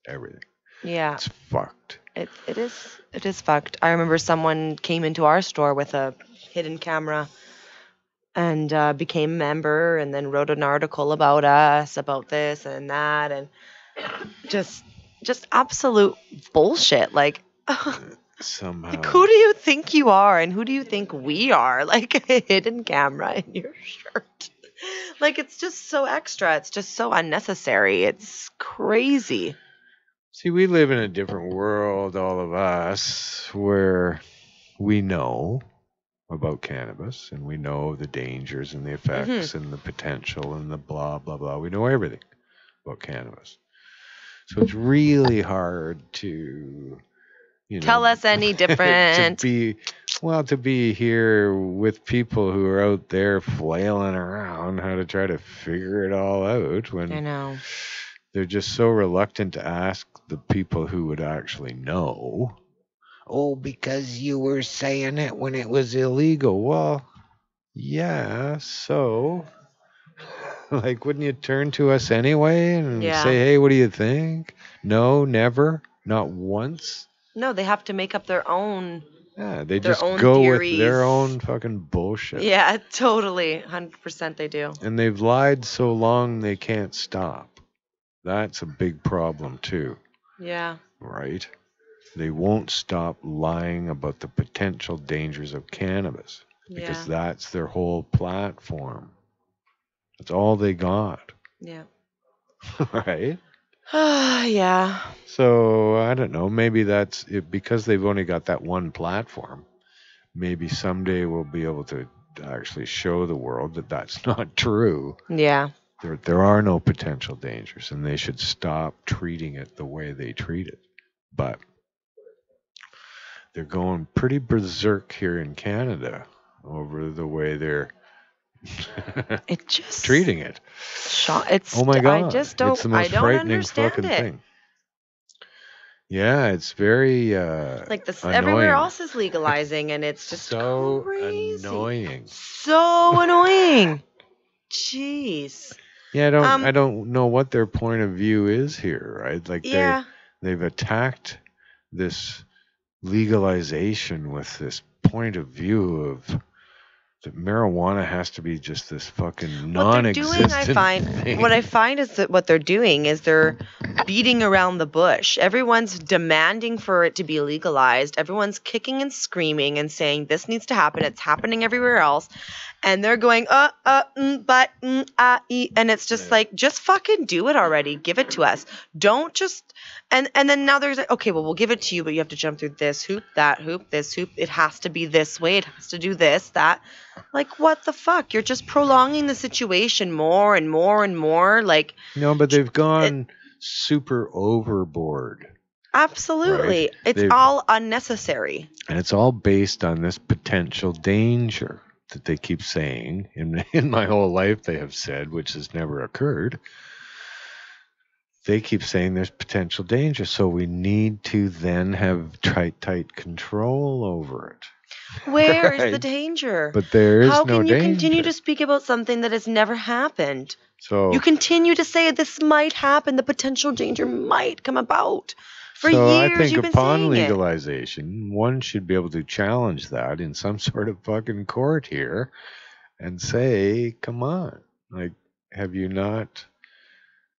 Everything. Yeah. It's fucked. It is fucked. I remember someone came into our store with a hidden camera and became a member, and then wrote an article about us, about this and that, and just absolute bullshit. Like, Somehow. like, who do you think you are, and who do you think we are? Like, a hidden camera in your shirt. Like, it's just so extra. It's just so unnecessary. It's crazy. See, we live in a different world, all of us, where we know about cannabis, and we know the dangers and the effects and the potential and the blah, blah, blah. We know everything about cannabis. So it's really hard to, Tell us any different. to be here with people who are out there flailing around how to try to figure it all out when I know. they're just so reluctant to ask the people who would actually know. Oh, because you were saying it when it was illegal. Well, yeah, so like, wouldn't you turn to us anyway and say, hey, what do you think? No, never, not once. No, they have to make up their own. Yeah, they their just own go theories. with their own fucking bullshit. Yeah, totally. 100% they do. And they've lied so long they can't stop. That's a big problem too. Yeah. Right? They won't stop lying about the potential dangers of cannabis because that's their whole platform. That's all they got. Yeah. Right? Yeah. So, I don't know. Maybe that's it because they've only got that one platform. Maybe someday we'll be able to actually show the world that that's not true. Yeah. There are no potential dangers, and they should stop treating it the way they treat it. But they're going pretty berserk here in Canada over the way they're it just treating it. It's, oh my God. I just don't, it's the most I don't frightening understand fucking it. thing. Yeah, it's very like this annoying. Everywhere else is legalizing, and it's just so crazy. annoying. So annoying. Jeez. Yeah, I don't know what their point of view is here, right? Like they've attacked this legalization with this point of view of that marijuana has to be just this fucking What they're doing, non-existent thing. what I find is that what they're doing is they're beating around the bush. Everyone's demanding for it to be legalized. Everyone's kicking and screaming and saying this needs to happen. It's happening everywhere else. And they're going, and it's just like, just fucking do it already. Give it to us. Don't just, and then now there's, okay, well, we'll give it to you, but you have to jump through this hoop, that hoop, this hoop. It has to be this way. It has to do this, that. Like, what the fuck? You're just prolonging the situation more and more and more. Like, no, but they've gone super overboard. Absolutely. Right? It's all unnecessary. And it's all based on this potential danger that they keep saying. In my whole life they have said, which has never occurred. They keep saying there's potential danger, so we need to then have tight control over it. Where is the danger? But there is How no can you danger. continue to speak about something that has never happened? So you continue to say this might happen, the potential danger might come about. For so years, I think you've been upon saying legalization, one should be able to challenge that in some sort of fucking court here and say, come on, like, have you not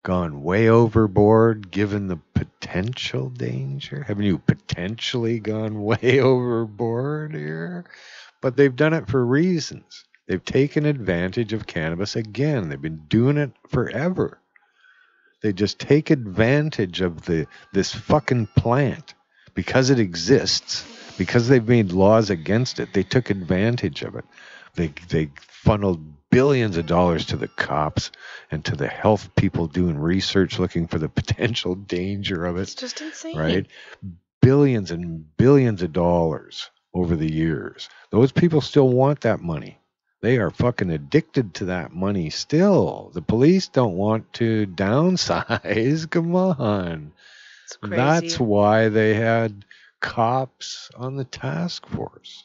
gone way overboard given the potential danger? Haven't you potentially gone way overboard here? But they've done it for reasons. They've taken advantage of cannabis again. They've been doing it forever. They just take advantage of this fucking plant because it exists, because they've made laws against it. They took advantage of it. They funneled billions of dollars to the cops and to the health people doing research looking for the potential danger of it. It's just insane. Right? Billions and billions of dollars over the years. Those people still want that money. They are fucking addicted to that money still. The police don't want to downsize. Come on. It's crazy. That's why they had cops on the task force.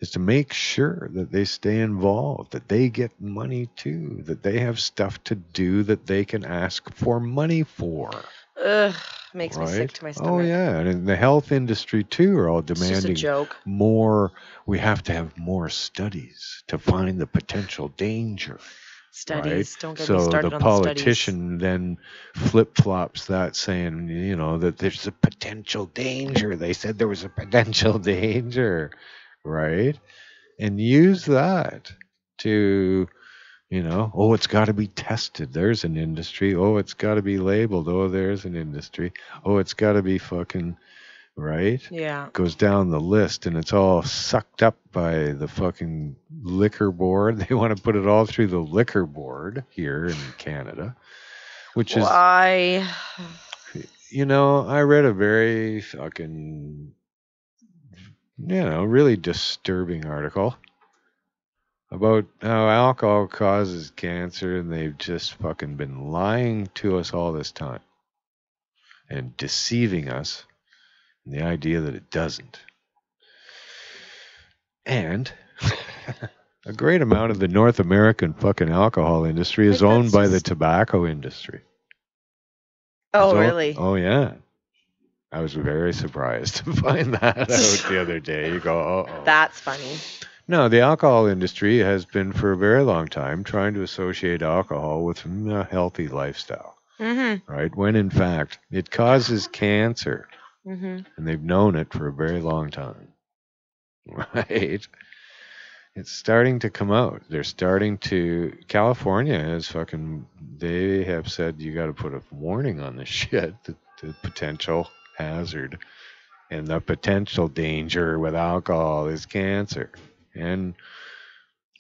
Is to make sure that they stay involved, that they get money too, that they have stuff to do that they can ask for money for. Ugh, makes me sick to my stomach. Oh yeah, and in the health industry too are all It's demanding just a joke. more. We have to have more studies to find the potential danger. Studies. Right? Don't get so me started the on the studies. politician then flip-flops that, saying, that there's a potential danger. They said there was a potential danger, right? And use that to, it's got to be tested. There's an industry. Oh, it's got to be labeled. Oh, there's an industry. Oh, it's got to be fucking, right? Yeah. Goes down the list, and it's all sucked up by the fucking liquor board. They want to put it all through the liquor board here in Canada, which is why. I read a very fucking, really disturbing article about how alcohol causes cancer, and they've just fucking been lying to us all this time and deceiving us in the idea that it doesn't. And a great amount of the North American fucking alcohol industry is owned by the tobacco industry. Oh, really? Oh, yeah. I was very surprised to find that out the other day. You go, uh-oh. That's funny. No, the alcohol industry has been for a very long time trying to associate alcohol with a healthy lifestyle. Mm-hmm. Right? When in fact, it causes cancer. Mm-hmm. And they've known it for a very long time. Right? It's starting to come out. They're starting to... California has fucking... They have said you got to put a warning on this shit. The potential hazard and the potential danger with alcohol is cancer. And...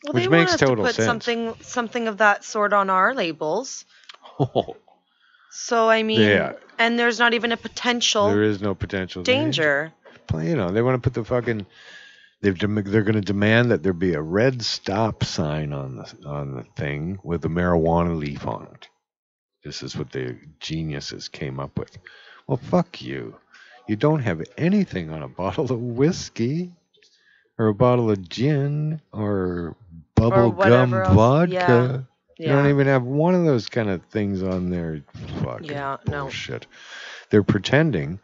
Well, which they makes want us total to put sense. something of that sort on our labels. Oh. So, I mean... Yeah. And there's not even a potential... There is no potential danger. They want to put the fucking... They're going to demand that there be a red stop sign on the thing with a marijuana leaf on it. This is what the geniuses came up with. Well, fuck you. You don't have anything on a bottle of whiskey or a bottle of gin or bubblegum vodka. Yeah. You don't even have one of those kind of things on there. Fucking bullshit. They're pretending,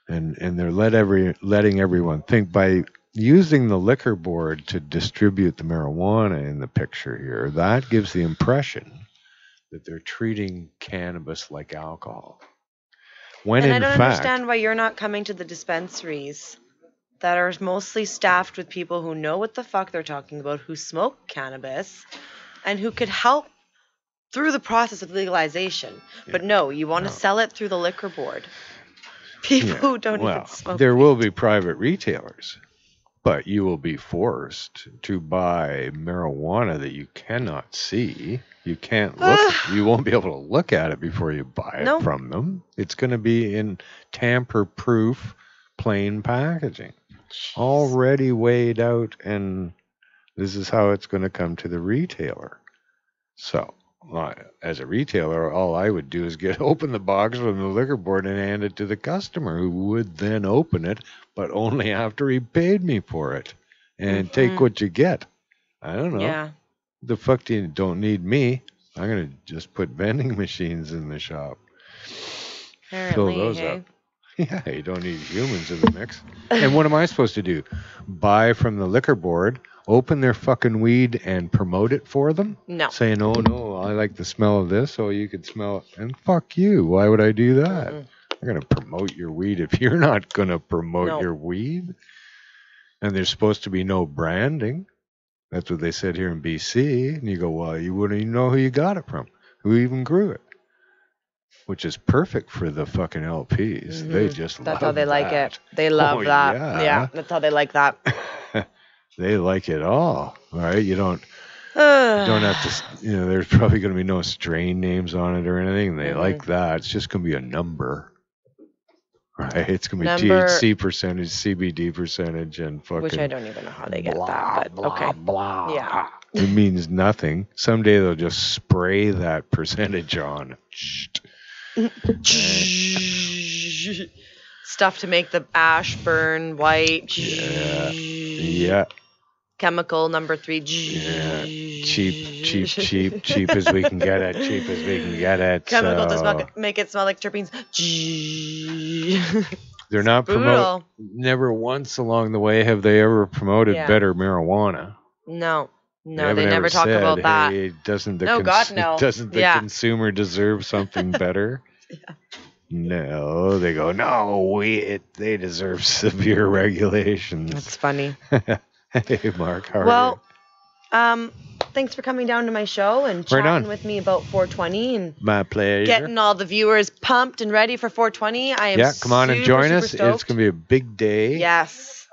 and they're letting everyone think by using the liquor board to distribute the marijuana in the picture here, that gives the impression that they're treating cannabis like alcohol. When And in I don't fact, understand why you're not coming to the dispensaries that are mostly staffed with people who know what the fuck they're talking about, who smoke cannabis, and who could help through the process of legalization. But no, you want to sell it through the liquor board. People who don't even smoke. there will be private retailers, but you will be forced to buy marijuana that you cannot see. You can't look. You won't be able to look at it before you buy it from them. It's going to be in tamper-proof, plain packaging, already weighed out, and this is how it's going to come to the retailer. So, as a retailer, all I would do is open the box from the liquor board and hand it to the customer, who would then open it, but only after he paid me for it, and take what you get. I don't know. Yeah. The fuck do you don't need me? I'm gonna just put vending machines in the shop. Apparently, Fill those hey? up. Yeah, you don't need humans in the mix. And what am I supposed to do? Buy from the liquor board, open their fucking weed, and promote it for them? No. Saying, oh no, I like the smell of this, so you could smell it. And fuck you. Why would I do that? I'm going to promote your weed if you're not going to promote your weed. And there's supposed to be no branding. That's what they said here in BC. And you go, well, you wouldn't even know who you got it from, who even grew it. Which is perfect for the fucking LPs. They just love that. That's how they like it. They love that. Yeah, that's how they like that. They like it all right? You don't have to, there's probably going to be no strain names on it or anything. They like that. It's just going to be a number. Right? It's going to be THC percentage, CBD percentage, and fucking... Which I don't even know how they get that, but okay. Blah. Yeah. It means nothing. Someday they'll just spray that percentage on. Stuff to make the ash burn white. Yeah. Chemical number 3. Yeah. Cheap as we can get it. Chemical to make it smell like terpenes. They're not promoting. Never once along the way have they ever promoted better marijuana. No, they never talk about that. Hey, doesn't the Doesn't the consumer deserve something better? Yeah. No, they go, no, they deserve severe regulations. That's funny. Hey, Mark, how are you? Thanks for coming down to my show and chatting with me about 420 and my pleasure. Getting all the viewers pumped and ready for 420. I am come on and join us. Stoked. It's going to be a big day. Yes.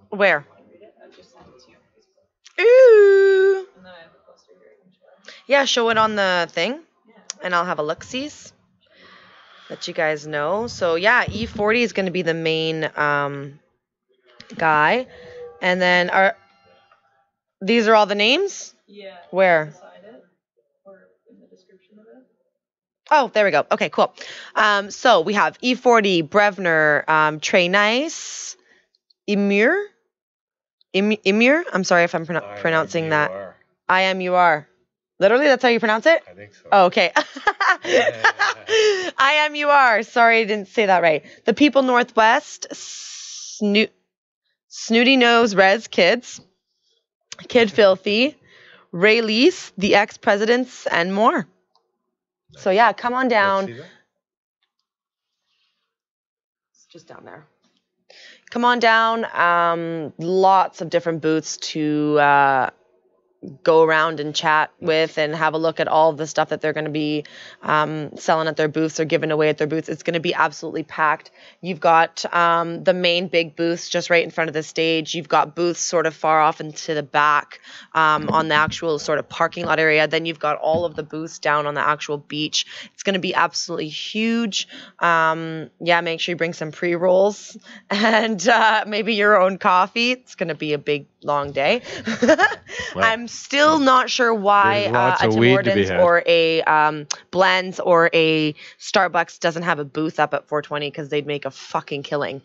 Where? Ooh. Yeah, show it on the thing, and I'll have a look-sees. Let you guys know. So yeah, E40 is going to be the main guy, and then these are all the names. Yeah. Where? Or in the description of it. Oh, there we go. Okay, cool. So we have E40, Brevner, Trey Nice, Emir. I'm sorry if I'm pronouncing that. IMUR. Literally, that's how you pronounce it? I think so. Oh, okay. IMUR. Sorry, I didn't say that right. The People Northwest, Snooty Nose Rez Kids, Kid Filthy, Ray Lease, the ex-presidents, and more. So yeah, come on down. It's just down there. Come on down. Lots of different booths to go around and chat with and have a look at all of the stuff that they're going to be selling at their booths or giving away at their booths. It's going to be absolutely packed. You've got the main big booths just right in front of the stage. You've got booths sort of far off into the back on the actual sort of parking lot area. Then you've got all of the booths down on the actual beach. It's going to be absolutely huge. Make sure you bring some pre-rolls and maybe your own coffee. It's going to be a big, long day. I'm still not sure why a Tim Hortons or a Blends or a Starbucks doesn't have a booth up at 420 because they'd make a fucking killing.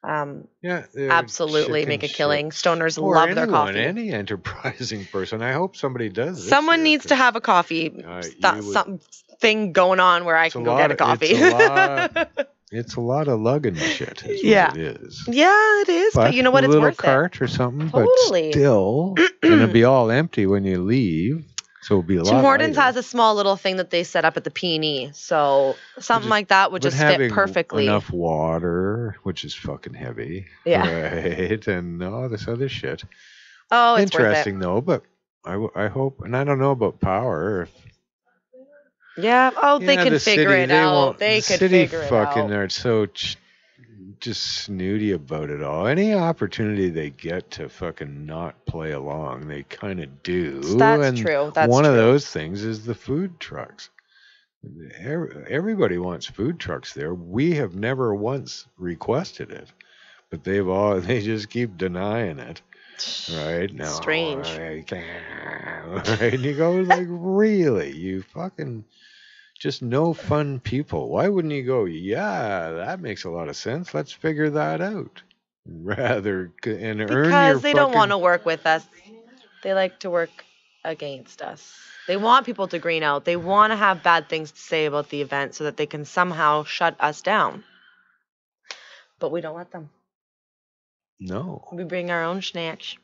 Absolutely make a killing. Stoners love their coffee. Any enterprising person. I hope somebody does this. Someone needs to have a coffee. Something going on where I can go get a coffee. It's a lot of lugging shit. Is Yeah. what it is. Yeah, it is. But you know what? A It's little worth it. cart or something, Totally. but still, and it'll be all empty when you leave. So it'll be a lot. Tim Hortons lighter. has a small little thing that they set up at the P&E, so something like that would But just fit having perfectly. enough water, which is fucking heavy. Yeah. Right. And all this other shit. Oh, it's interesting though, but I hope, and I don't know about power. If, yeah. Oh, they can the figure city, it out. won't- They the could city figure it fucking out. are so just snooty about it all. Any opportunity they get to fucking not play along, they kind of do. That's and true. That's one true. of those things is the food trucks. Everybody wants food trucks there. We have never once requested it, but they just keep denying it. Right? No. Strange. I can't. Right? And you go like, really? You fucking just no fun people. Why wouldn't you go, yeah, that makes a lot of sense. Let's figure that out. Rather and earn your Because they don't fucking- want to work with us. They like to work against us. They want people to green out. They want to have bad things to say about the event so that they can somehow shut us down. But we don't let them. No. We bring our own snacks.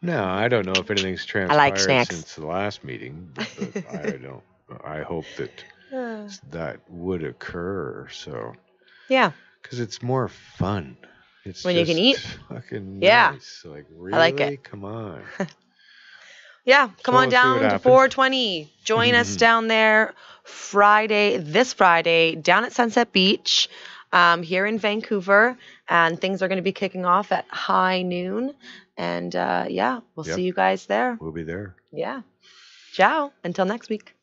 No, I don't know if anything's transpired like snacks. since the last meeting, but I don't. I hope that would occur. So Yeah. because it's more fun. It's When you can just eat. fucking Yeah. nice. Like really, I like it. come on. Yeah, come So on we'll see what down to happens. 420. Join us down there this Friday, down at Sunset Beach here in Vancouver. And things are going to be kicking off at high noon. And yeah, we'll Yep. see you guys there. We'll be there. Yeah. Ciao. Until next week.